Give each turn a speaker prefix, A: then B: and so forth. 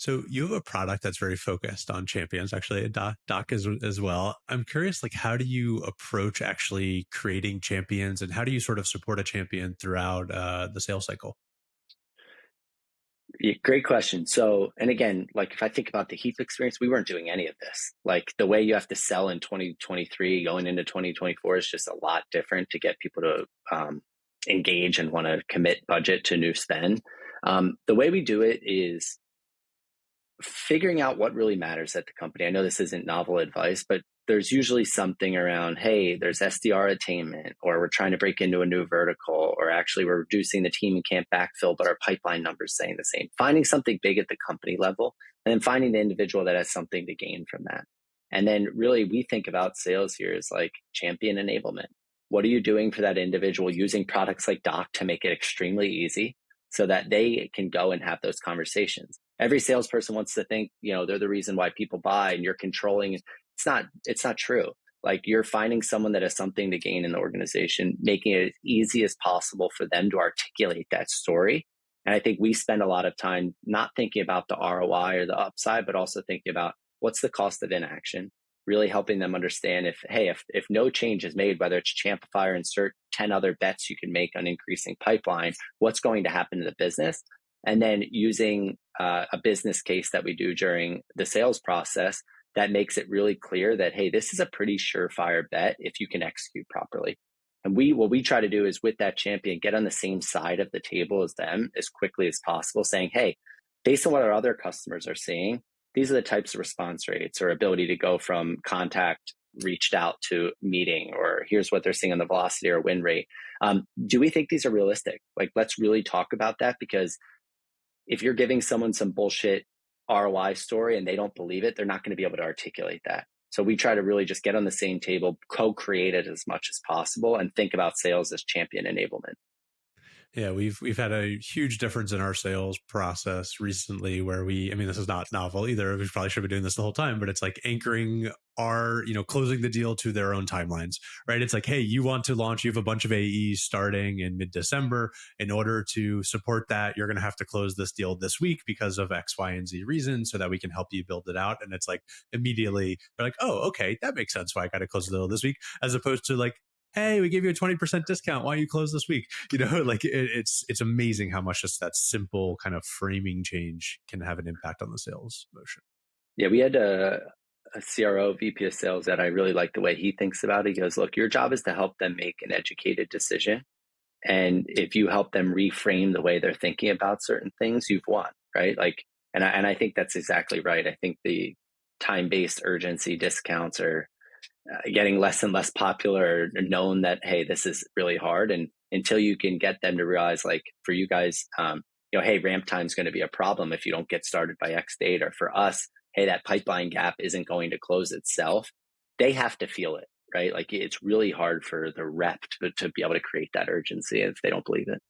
A: So you have a product that's very focused on champions, actually, Doc as well. I'm curious, like, how do you approach actually creating champions, and how do you sort of support a champion throughout the sales cycle?
B: Yeah, great question. So, and again, like if I think about the Heap experience, we weren't doing any of this. Like the way you have to sell in 2023 going into 2024 is just a lot different to get people to engage and want to commit budget to new spend. The way we do it is figuring out what really matters at the company. I know this isn't novel advice, but there's usually something around, hey, there's SDR attainment, or we're trying to break into a new vertical, or actually we're reducing the team and can't backfill, but our pipeline numbers saying the same. Finding something big at the company level, and then finding the individual that has something to gain from that. And then really we think about sales here as like champion enablement. What are you doing for that individual using products like Doc to make it extremely easy so that they can go and have those conversations? Every salesperson wants to think, they're the reason why people buy and you're controlling. It's not true. Like you're finding someone that has something to gain in the organization, making it as easy as possible for them to articulate that story. And I think we spend a lot of time not thinking about the ROI or the upside, but also thinking about what's the cost of inaction, really helping them understand if no change is made, whether it's Champify or insert 10 other bets you can make on increasing pipeline, what's going to happen to the business? And then using a business case that we do during the sales process that makes it really clear that, hey, this is a pretty surefire bet if you can execute properly. And what we try to do is with that champion, get on the same side of the table as them as quickly as possible, saying, hey, based on what our other customers are seeing, these are the types of response rates or ability to go from contact reached out to meeting, or here's what they're seeing on the velocity or win rate. Do we think these are realistic? Like, let's really talk about that, because if you're giving someone some bullshit ROI story and they don't believe it, they're not going to be able to articulate that. So we try to really just get on the same table, co-create it as much as possible, and think about sales as champion enablement.
A: Yeah, we've had a huge difference in our sales process recently where I mean, this is not novel either. We probably should be doing this the whole time, but it's like anchoring closing the deal to their own timelines, right? It's like, hey, you want to launch, you have a bunch of AEs starting in mid-December. In order to support that, you're going to have to close this deal this week because of X, Y, and Z reasons so that we can help you build it out. And it's like immediately they're like, oh, okay, that makes sense why I got to close the deal this week, as opposed to like, hey, we gave you a 20% discount. Why don't you close this week? Like it's amazing how much just that simple kind of framing change can have an impact on the sales motion.
B: Yeah, we had a CRO, VP of sales, that I really like the way he thinks about it. He goes, look, your job is to help them make an educated decision. And if you help them reframe the way they're thinking about certain things, you've won, right? Like, and I think that's exactly right. I think the time-based urgency discounts are getting less and less popular, or known that, hey, this is really hard. And until you can get them to realize, like for you guys, hey, ramp time is going to be a problem if you don't get started by X date. Or for us, hey, that pipeline gap isn't going to close itself. They have to feel it, right? Like it's really hard for the rep to be able to create that urgency if they don't believe it.